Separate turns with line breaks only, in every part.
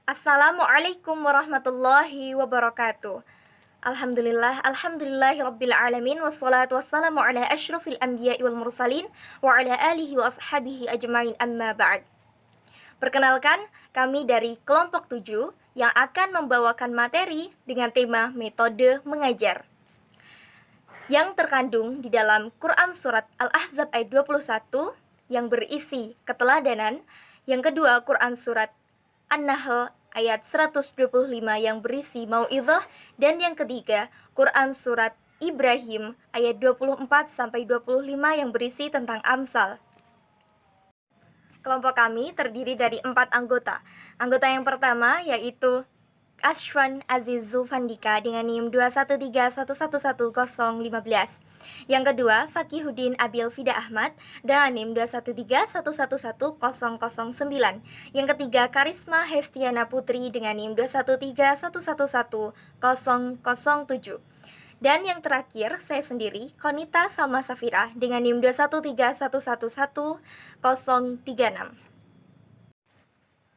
Assalamualaikum warahmatullahi wabarakatuh. Alhamdulillahirabbil alamin wassalatu wassalamu ala asyrafil anbiya'i wal mursalin wa ala alihi wa ashabihi ajmain amma ba'd. Perkenalkan, kami dari kelompok 7 yang akan membawakan materi dengan tema metode mengajar yang terkandung di dalam Quran Surat Al-Ahzab ayat 21 yang berisi keteladanan, yang kedua Quran Surat An-Nahl ayat 125 yang berisi mau'izah, dan yang ketiga Quran Surat Ibrahim ayat 24-25 yang berisi tentang Amsal. Kelompok kami terdiri dari 4 anggota. Anggota yang pertama yaitu Ashwan Aziz Zulfandika dengan NIM 213111015. Yang kedua, Fakihuddin Abil Fida Ahmad dengan NIM 213111009. Yang ketiga, Karisma Hestiana Putri dengan NIM 213111007. Dan yang terakhir, saya sendiri, Konita Salma Safira dengan NIM 213111036.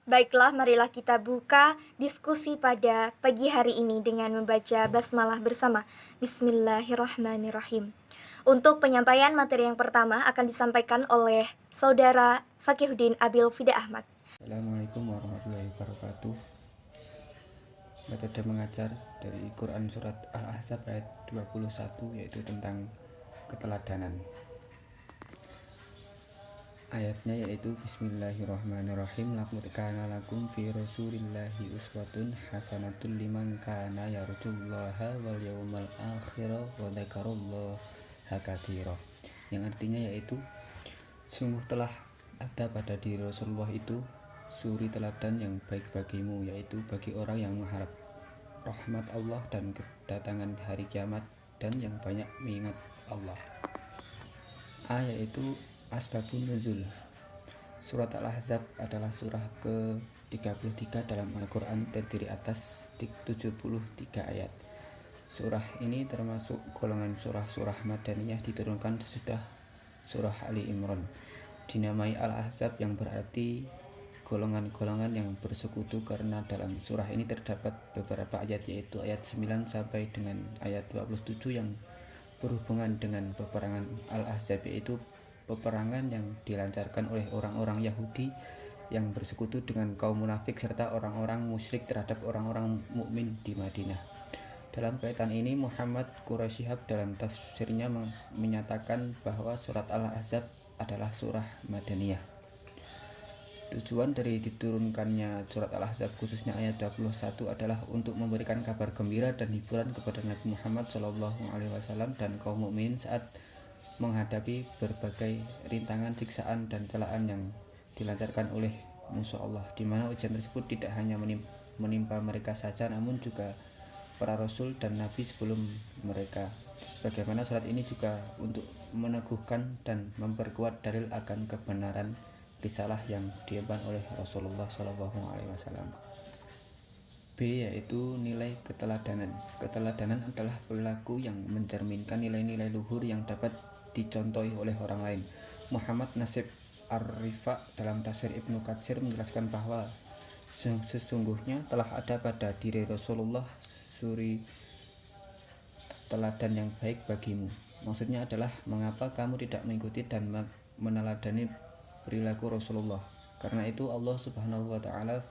Baiklah, marilah kita buka diskusi pada pagi hari ini dengan membaca basmalah bersama. Bismillahirrahmanirrahim. Untuk penyampaian materi yang pertama akan disampaikan oleh Saudara Fakihuddin Abil Fida Ahmad.
Assalamualaikum warahmatullahi wabarakatuh. Metode mengajar dari Quran Surat Al-Ahzab ayat 21 yaitu tentang keteladanan. Ayatnya yaitu Bismillahirrahmanirrahim. Laqad kana lakum fi rasulillahi uswatun hasanatun liman kana yarjullaha wal yawmal akhir wa dzakarallaha katsira. Yang artinya yaitu sungguh telah ada pada diri Rasulullah itu suri teladan yang baik bagimu, yaitu bagi orang yang mengharap rahmat Allah dan kedatangan hari kiamat dan yang banyak mengingat Allah. Yaitu Asbabun Nuzul. Surat Al-Ahzab adalah surah ke-33 dalam Al-Quran, terdiri atas 73 ayat. Surah ini termasuk golongan surah-surah Madaniyah, diturunkan sesudah surah Ali Imran. Dinamai Al-Ahzab yang berarti golongan-golongan yang bersekutu karena dalam surah ini terdapat beberapa ayat, yaitu ayat 9 sampai dengan ayat 27 yang berhubungan dengan peperangan Al-Ahzab, yaitu peperangan yang dilancarkan oleh orang-orang Yahudi yang bersekutu dengan kaum munafik serta orang-orang musyrik terhadap orang-orang mukmin di Madinah. Dalam kaitan ini, Muhammad Quraisyhab dalam tafsirnya menyatakan bahwa surat Al-Ahzab adalah surah Madaniyah. Tujuan dari diturunkannya surat Al-Ahzab khususnya ayat 21 adalah untuk memberikan kabar gembira dan hiburan kepada Nabi Muhammad SAW dan kaum mukminin saat menghadapi berbagai rintangan, siksaan, dan celaan yang dilancarkan oleh musuh Allah, di mana ujian tersebut tidak hanya menimpa mereka saja, namun juga para rasul dan nabi sebelum mereka. Sebagaimana surat ini juga untuk meneguhkan dan memperkuat dalil akan kebenaran risalah yang diemban oleh Rasulullah SAW. B yaitu nilai keteladanan. Keteladanan adalah perilaku yang mencerminkan nilai-nilai luhur yang dapat dicontohi oleh orang lain. Muhammad Nasib Ar-Rifa dalam tafsir Ibnu Katsir menjelaskan bahwa sesungguhnya telah ada pada diri Rasulullah suri teladan yang baik bagimu. Maksudnya adalah mengapa kamu tidak mengikuti dan meneladani perilaku Rasulullah. Karena itu Allah Subhanahu wa taala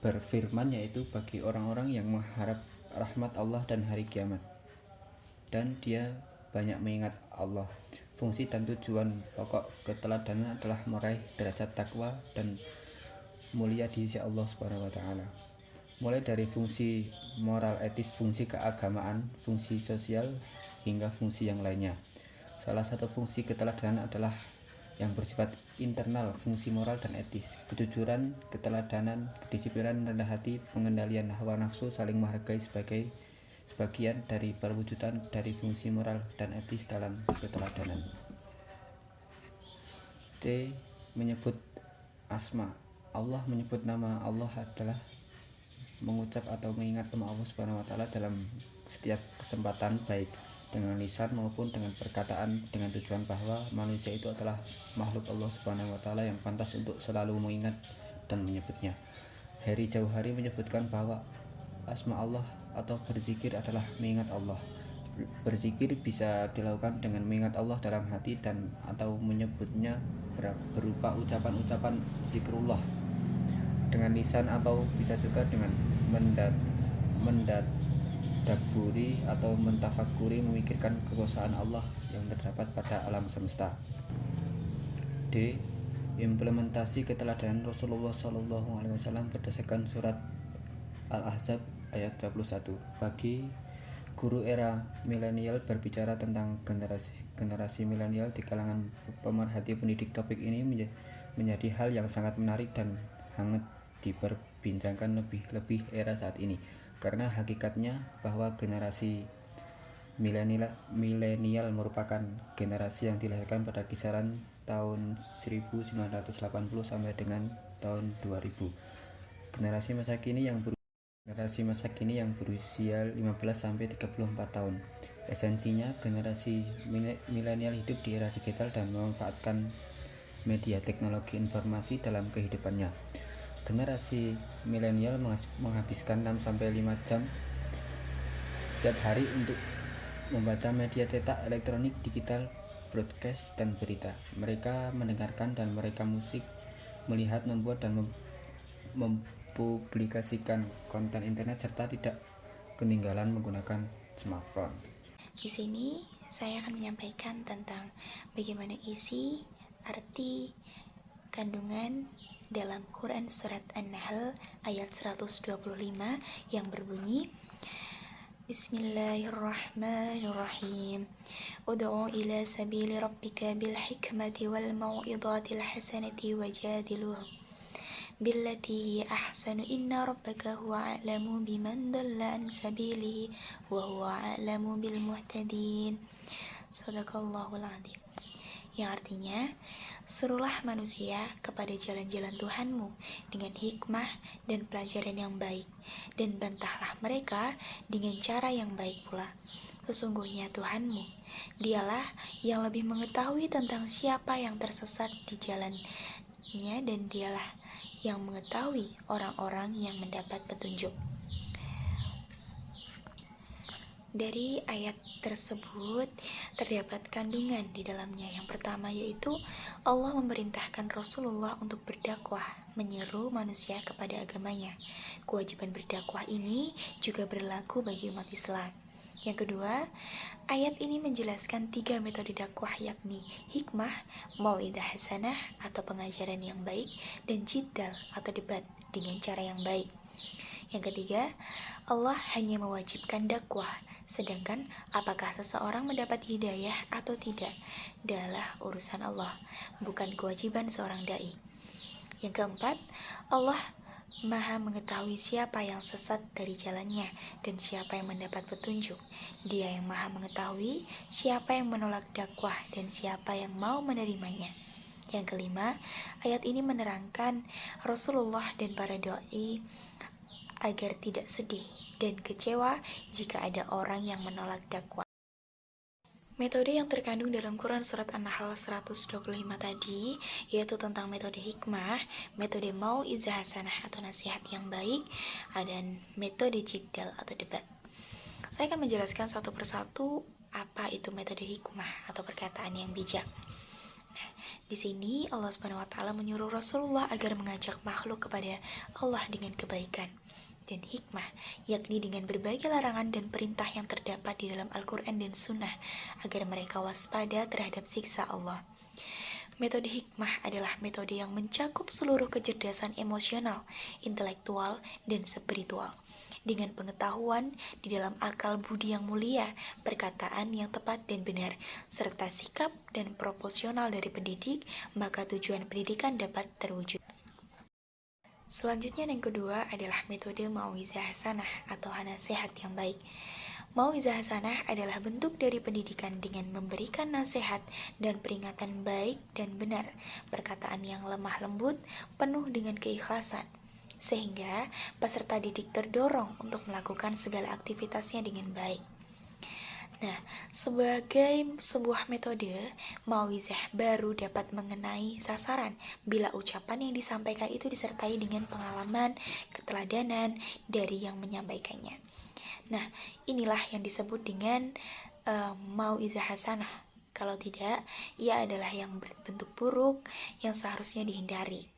berfirman, yaitu bagi orang-orang yang mengharap rahmat Allah dan hari kiamat dan dia banyak mengingat Allah. Fungsi dan tujuan pokok keteladanan adalah meraih derajat takwa dan mulia di sisi Allah Subhanahu wa taala. Mulai dari fungsi moral etis, fungsi keagamaan, fungsi sosial hingga fungsi yang lainnya. Salah satu fungsi keteladanan adalah yang bersifat internal, fungsi moral dan etis, kejujuran, keteladanan, kedisiplinan, rendah hati, pengendalian hawa nafsu, saling menghargai sebagai sebagian dari perwujudan dari fungsi moral dan etis dalam keteladanan. C. Menyebut asma. Allah menyebut nama Allah adalah mengucap atau mengingat nama Allah Subhanahu wa taala dalam setiap kesempatan, baik dengan lisan maupun dengan perkataan, dengan tujuan bahwa manusia itu adalah makhluk Allah Subhanahu wa taala yang pantas untuk selalu mengingat dan menyebutnya. Heri Jauhari menyebutkan bahwa asma Allah atau berzikir adalah mengingat Allah. Berzikir bisa dilakukan dengan mengingat Allah dalam hati dan atau menyebutnya berupa ucapan-ucapan zikrullah dengan lisan, atau bisa juga dengan mendadaburi atau mentafakuri memikirkan kekuasaan Allah yang terdapat pada alam semesta. D. Implementasi keteladanan Rasulullah SAW berdasarkan surat Al-Ahzab ayat 21. Bagi guru era milenial berbicara tentang generasi milenial di kalangan pemerhati pendidik, topik ini menjadi hal yang sangat menarik dan hangat diperbincangkan lebih era saat ini, karena hakikatnya bahwa generasi milenial merupakan generasi yang dilahirkan pada kisaran tahun 1980 sampai dengan tahun 2000. Generasi masa kini yang berusia 15 sampai 34 tahun. Esensinya, generasi milenial hidup di era digital dan memanfaatkan media teknologi informasi dalam kehidupannya. Generasi milenial menghabiskan 6 sampai 5 jam setiap hari untuk membaca media cetak, elektronik, digital, broadcast, dan berita. Mereka mendengarkan dan mereka musik, melihat, membuat, dan mempublikasikan konten internet, serta tidak ketinggalan menggunakan smartphone.
Di sini saya akan menyampaikan tentang bagaimana isi, arti, kandungan dalam Quran surat An-Nahl ayat 125 yang berbunyi, Bismillahirrahmanirrahim. Ud'u ila sabili rabbika bil hikmati wal mau'izatil hasanati wajadiluhum billati ahsanu inna rabbaka huwa a'lamu biman dalla an sabilihi wa huwa a'lamu bil muhtadin. Shadaqallahul adzim. Yang artinya, serulah manusia kepada jalan-jalan Tuhanmu dengan hikmah dan pelajaran yang baik, dan bantahlah mereka dengan cara yang baik pula. Sesungguhnya Tuhanmu, dialah yang lebih mengetahui tentang siapa yang tersesat di jalannya, dan dialah yang mengetahui orang-orang yang mendapat petunjuk. Dari ayat tersebut terdapat kandungan di dalamnya. Yang pertama yaitu Allah memerintahkan Rasulullah untuk berdakwah, menyeru manusia kepada agamanya. Kewajiban berdakwah ini juga berlaku bagi umat Islam. Yang kedua, ayat ini menjelaskan 3 metode dakwah, yakni hikmah, mau'idah hasanah atau pengajaran yang baik, dan jidal atau debat dengan cara yang baik. Yang ketiga, Allah hanya mewajibkan dakwah, sedangkan apakah seseorang mendapat hidayah atau tidak adalah urusan Allah, bukan kewajiban seorang dai. Yang keempat, Allah Maha mengetahui siapa yang sesat dari jalannya dan siapa yang mendapat petunjuk. Dia yang Maha mengetahui siapa yang menolak dakwah dan siapa yang mau menerimanya. Yang kelima, ayat ini menerangkan Rasulullah dan para dai agar tidak sedih dan kecewa jika ada orang yang menolak dakwah. Metode yang terkandung dalam Quran surat An-Nahl 125 tadi yaitu tentang metode hikmah, metode mau'izah hasanah atau nasihat yang baik, dan metode jidal atau debat. Saya akan menjelaskan satu persatu apa itu metode hikmah atau perkataan yang bijak. Nah, di sini Allah Subhanahu wa taala menyuruh Rasulullah agar mengajak makhluk kepada Allah dengan kebaikan dan hikmah, yakni dengan berbagai larangan dan perintah yang terdapat di dalam Al-Quran dan Sunnah, agar mereka waspada terhadap siksa Allah. Metode hikmah adalah metode yang mencakup seluruh kecerdasan emosional, intelektual, dan spiritual, dengan pengetahuan di dalam akal budi yang mulia, perkataan yang tepat dan benar, serta sikap dan proporsional dari pendidik, maka tujuan pendidikan dapat terwujud. Selanjutnya yang kedua adalah metode mau'izah hasanah atau nasihat yang baik. Mau'izah hasanah adalah bentuk dari pendidikan dengan memberikan nasihat dan peringatan baik dan benar, perkataan yang lemah lembut, penuh dengan keikhlasan, sehingga peserta didik terdorong untuk melakukan segala aktivitasnya dengan baik. Nah, sebagai sebuah metode, mauizah baru dapat mengenai sasaran bila ucapan yang disampaikan itu disertai dengan pengalaman, keteladanan dari yang menyampaikannya. Nah, inilah yang disebut dengan mauizah hasanah. Kalau tidak, ia adalah yang berbentuk buruk yang seharusnya dihindari.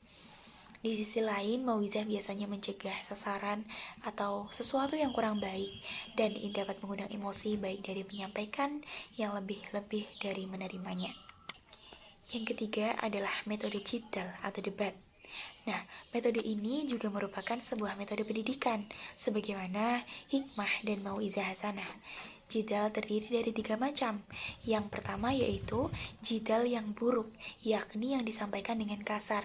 Di sisi lain, mauizah biasanya mencegah sasaran atau sesuatu yang kurang baik dan dapat mengundang emosi baik dari menyampaikan yang lebih-lebih dari menerimanya. Yang ketiga adalah metode jidal atau debat. Nah, metode ini juga merupakan sebuah metode pendidikan, sebagaimana hikmah dan mauizah hasanah. Jidal terdiri dari 3 macam. Yang pertama yaitu jidal yang buruk, yakni yang disampaikan dengan kasar.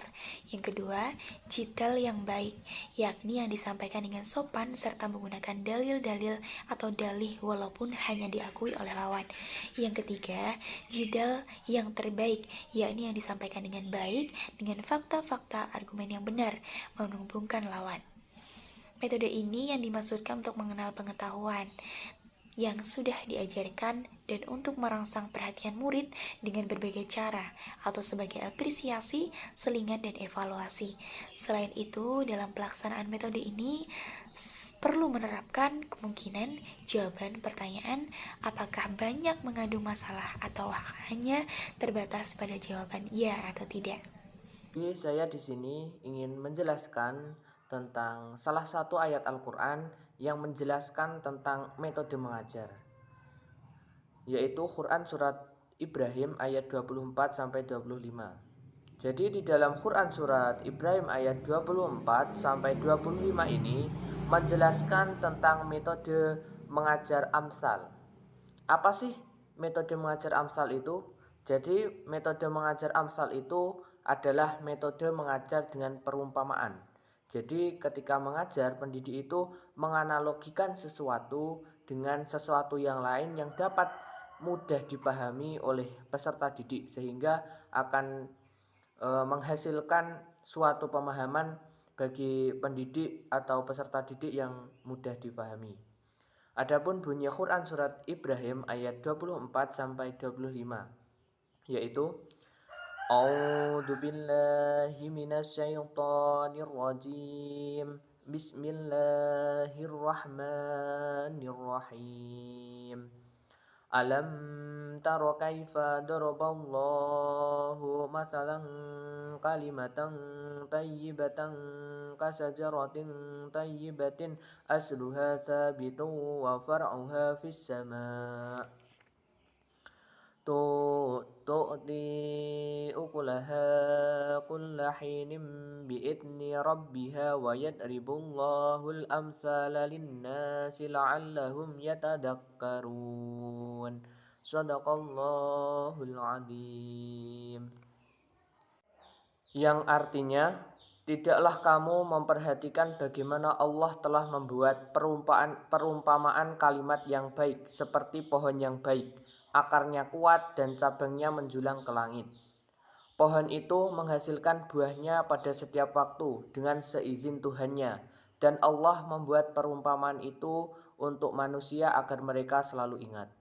Yang kedua, jidal yang baik, yakni yang disampaikan dengan sopan serta menggunakan dalil-dalil atau dalih walaupun hanya diakui oleh lawan. Yang ketiga, jidal yang terbaik, yakni yang disampaikan dengan baik, dengan fakta-fakta argumen yang benar, menguntungkan lawan. Metode ini yang dimaksudkan untuk mengenal pengetahuan yang sudah diajarkan dan untuk merangsang perhatian murid dengan berbagai cara atau sebagai apresiasi, selingan, dan evaluasi. Selain itu, dalam pelaksanaan metode ini perlu menerapkan kemungkinan jawaban pertanyaan apakah banyak mengandung masalah atau hanya terbatas pada jawaban iya atau tidak.
Jadi saya di sini ingin menjelaskan tentang salah satu ayat Al-Quran yang menjelaskan tentang metode mengajar, yaitu Quran surat Ibrahim ayat 24-25. Jadi di dalam Quran surat Ibrahim ayat 24-25 ini menjelaskan tentang metode mengajar amsal. Apa sih metode mengajar amsal itu? Jadi metode mengajar amsal itu adalah metode mengajar dengan perumpamaan. Jadi ketika mengajar, pendidik itu menganalogikan sesuatu dengan sesuatu yang lain yang dapat mudah dipahami oleh peserta didik, sehingga akan menghasilkan suatu pemahaman bagi pendidik atau peserta didik yang mudah dipahami. Adapun bunyi Quran surat Ibrahim ayat 24-25 yaitu A'udzu billahi minasyaitonir rajim. Bismillahirrahmanirrahim. Alam tara kaifa daraballahu mathalan kalimatan tayyibatan kasajaratin tayyibatin asluha thabitun wa far'uha fis sama'. Tu'ti ukulaha kulla hinin bi'idni rabbiha wa yadribullahul amsala linnasi la'allahum yatadakkarun. Sadaqallahul azim. Yang artinya, tidaklah kamu memperhatikan bagaimana Allah telah membuat perumpamaan kalimat yang baik seperti pohon yang baik. Akarnya kuat dan cabangnya menjulang ke langit. Pohon itu menghasilkan buahnya pada setiap waktu dengan seizin Tuhannya, dan Allah membuat perumpamaan itu untuk manusia agar mereka selalu ingat.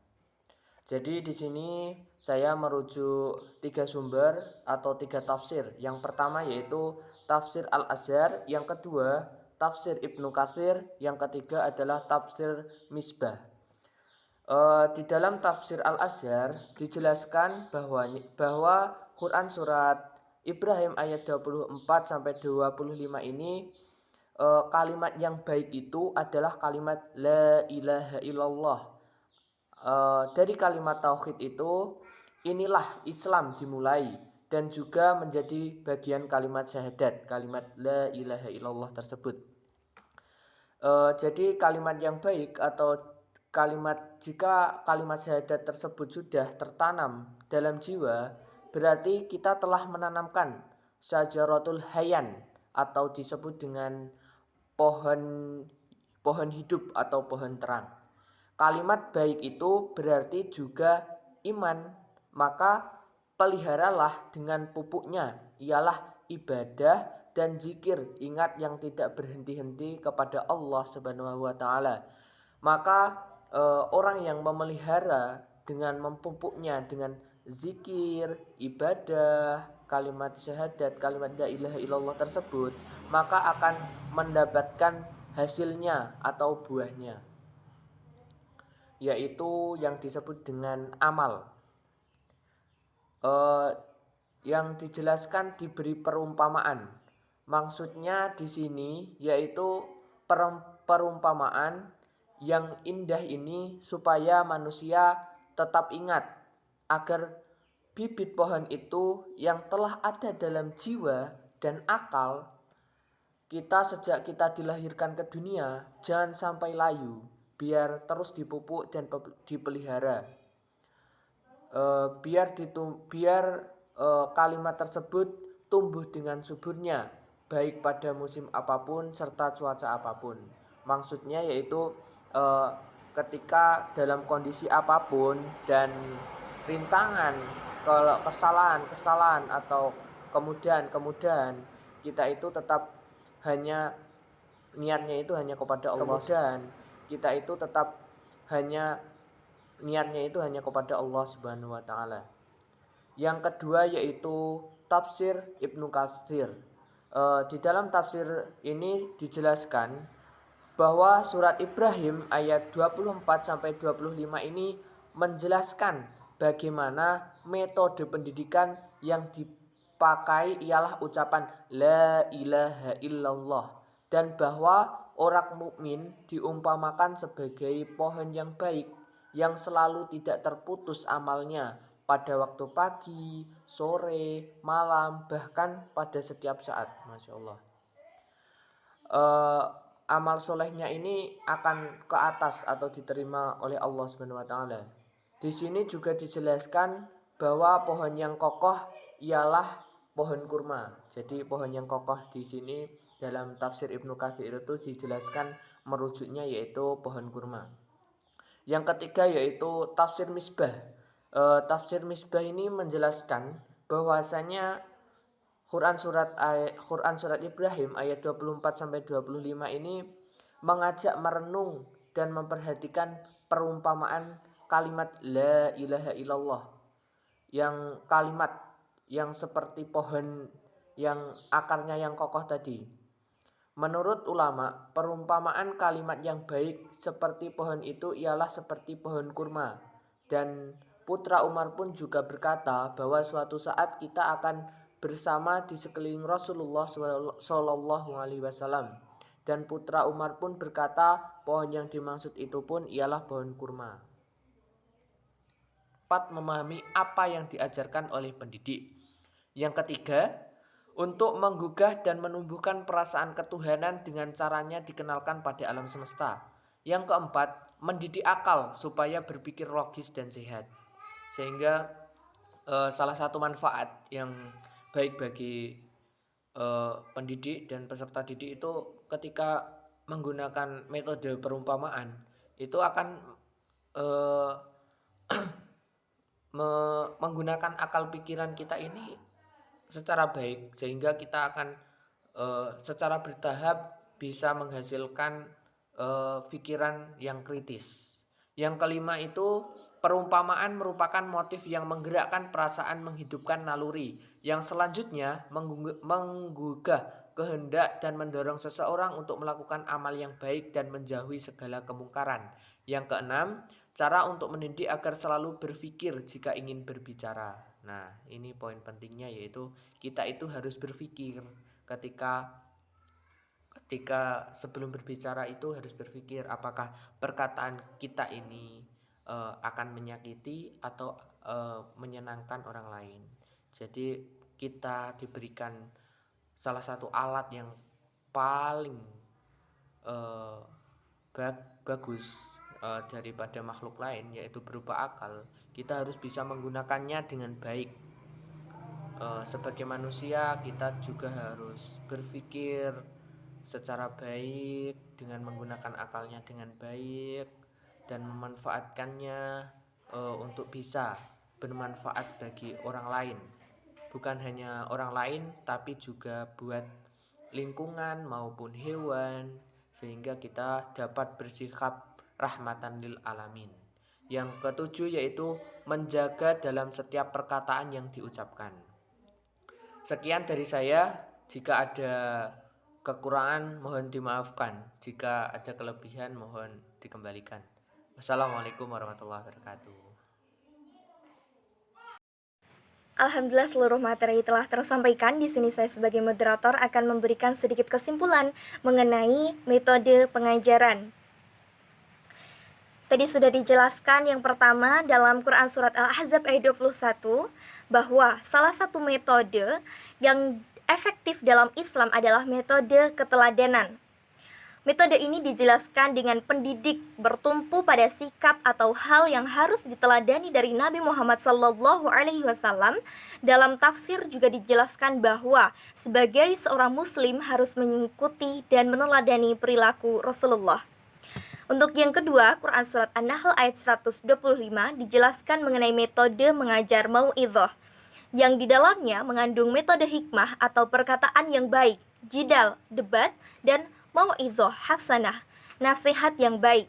Jadi di sini saya merujuk 3 sumber atau 3 tafsir. Yang pertama yaitu tafsir Al-Azhar, yang kedua tafsir Ibnu Katsir, yang ketiga adalah tafsir Misbah. Di dalam tafsir Al-Azhar dijelaskan bahwa Quran surat Ibrahim ayat 24-25 ini kalimat yang baik itu adalah kalimat la ilaha illallah. Dari kalimat tauhid itu inilah Islam dimulai dan juga menjadi bagian kalimat syahadat, kalimat la ilaha illallah tersebut. Jadi kalimat yang baik atau jika kalimat syahadat tersebut sudah tertanam dalam jiwa, berarti kita telah menanamkan syajaratul hayan atau disebut dengan pohon hidup atau pohon terang. Kalimat baik itu berarti juga iman, maka peliharalah dengan pupuknya, ialah ibadah dan zikir, ingat yang tidak berhenti-henti kepada Allah Subhanahu wa taala. Maka orang yang memelihara dengan memupuknya dengan zikir, ibadah, kalimat syahadat, kalimat la ilaha illallah tersebut, maka akan mendapatkan hasilnya atau buahnya, yaitu yang disebut dengan amal. Yang dijelaskan diberi perumpamaan. Maksudnya di sini yaitu perumpamaan yang indah ini supaya manusia tetap ingat agar bibit pohon itu yang telah ada dalam jiwa dan akal kita sejak kita dilahirkan ke dunia jangan sampai layu, biar terus dipupuk dan dipelihara. Biar kalimat tersebut tumbuh dengan suburnya baik pada musim apapun serta cuaca apapun. Maksudnya yaitu ketika dalam kondisi apapun dan rintangan, kesalahan atau kemudahan kita itu tetap hanya niatnya itu hanya kepada Allah, dan kita itu tetap hanya niatnya itu hanya kepada Allah Subhanahu wa taala. Yang kedua yaitu tafsir Ibnu Katsir. Di dalam tafsir ini dijelaskan bahwa surat Ibrahim ayat 24 sampai 25 ini menjelaskan bagaimana metode pendidikan yang dipakai ialah ucapan la ilaha illallah, dan bahwa orang mukmin diumpamakan sebagai pohon yang baik yang selalu tidak terputus amalnya pada waktu pagi, sore, malam, bahkan pada setiap saat. Masya Allah. Amal solehnya ini akan ke atas atau diterima oleh Allah Subhanahu wa taala. Di sini juga dijelaskan bahwa pohon yang kokoh ialah pohon kurma. Jadi pohon yang kokoh di sini dalam tafsir Ibnu Katsir itu dijelaskan merujuknya yaitu pohon kurma. Yang ketiga yaitu tafsir Misbah. Tafsir Misbah ini menjelaskan bahwasanya Quran surat Ibrahim ayat 24 sampai 25 ini mengajak merenung dan memperhatikan perumpamaan kalimat la ilaha illallah, yang kalimat yang seperti pohon yang akarnya yang kokoh tadi. Menurut ulama, perumpamaan kalimat yang baik seperti pohon itu ialah seperti pohon kurma. Dan putra Umar pun juga berkata bahwa suatu saat kita akan bersama di sekeliling Rasulullah Shallallahu Alaihi Wasallam. Dan putra Umar pun berkata pohon yang dimaksud itu pun ialah pohon kurma. 4. Memahami apa yang diajarkan oleh pendidik. Yang ketiga, untuk menggugah dan menumbuhkan perasaan ketuhanan dengan caranya dikenalkan pada alam semesta. Yang keempat, mendidik akal supaya berpikir logis dan sehat. Sehingga salah satu manfaat yang baik bagi pendidik dan peserta didik itu ketika menggunakan metode perumpamaan itu akan menggunakan akal pikiran kita ini secara baik, sehingga kita akan secara bertahap bisa menghasilkan pikiran yang kritis. Yang kelima itu perumpamaan merupakan motif yang menggerakkan perasaan, menghidupkan naluri. Yang selanjutnya menggugah kehendak dan mendorong seseorang untuk melakukan amal yang baik dan menjauhi segala kemungkaran. Yang keenam, cara untuk mendidik agar selalu berpikir jika ingin berbicara. Nah, ini poin pentingnya, yaitu kita itu harus berpikir ketika sebelum berbicara itu harus berpikir apakah perkataan kita ini akan menyakiti atau menyenangkan orang lain. Jadi kita diberikan salah satu alat yang paling bagus daripada makhluk lain, yaitu berupa akal. Kita harus bisa menggunakannya dengan baik. Sebagai manusia kita juga harus berpikir secara baik dengan menggunakan akalnya dengan baik dan memanfaatkannya untuk bisa bermanfaat bagi orang lain. Bukan hanya orang lain tapi juga buat lingkungan maupun hewan, sehingga kita dapat bersikap rahmatan lil alamin. Yang ketujuh yaitu menjaga dalam setiap perkataan yang diucapkan. Sekian dari saya. Jika ada kekurangan mohon dimaafkan. Jika ada kelebihan mohon dikembalikan. Wassalamualaikum warahmatullahi wabarakatuh.
Alhamdulillah seluruh materi telah tersampaikan. Di sini saya sebagai moderator akan memberikan sedikit kesimpulan mengenai metode pengajaran. Tadi sudah dijelaskan yang pertama dalam Quran Surat Al-Ahzab ayat 21 bahwa salah satu metode yang efektif dalam Islam adalah metode keteladanan. Metode ini dijelaskan dengan pendidik bertumpu pada sikap atau hal yang harus diteladani dari Nabi Muhammad SAW. Dalam tafsir juga dijelaskan bahwa sebagai seorang muslim harus mengikuti dan meneladani perilaku Rasulullah. Untuk yang kedua, Quran Surat An-Nahl ayat 125 dijelaskan mengenai metode mengajar mau'idhah, yang di dalamnya mengandung metode hikmah atau perkataan yang baik, jidal, debat, dan mau'idhah hasanah, nasihat yang baik.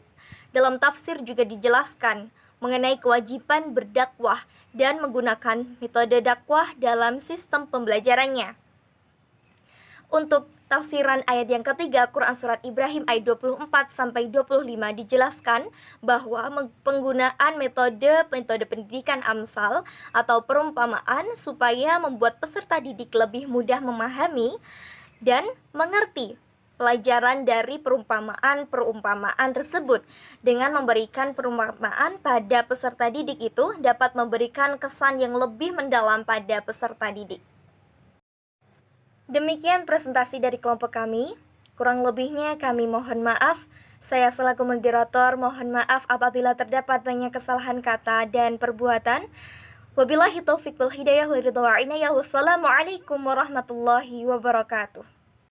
Dalam tafsir juga dijelaskan mengenai kewajiban berdakwah dan menggunakan metode dakwah dalam sistem pembelajarannya. Untuk tafsiran ayat yang ketiga, Quran Surat Ibrahim ayat 24-25 dijelaskan bahwa penggunaan metode pendidikan amsal atau perumpamaan supaya membuat peserta didik lebih mudah memahami dan mengerti pelajaran dari perumpamaan tersebut. Dengan memberikan perumpamaan pada peserta didik itu dapat memberikan kesan yang lebih mendalam pada peserta didik. Demikian presentasi dari kelompok kami. Kurang lebihnya kami mohon maaf. Saya selaku moderator mohon maaf apabila terdapat banyak kesalahan kata dan perbuatan. Wabillahi taufiq wal hidayah wa ridha wa inayah. Wassalamualaikum warahmatullahi wabarakatuh.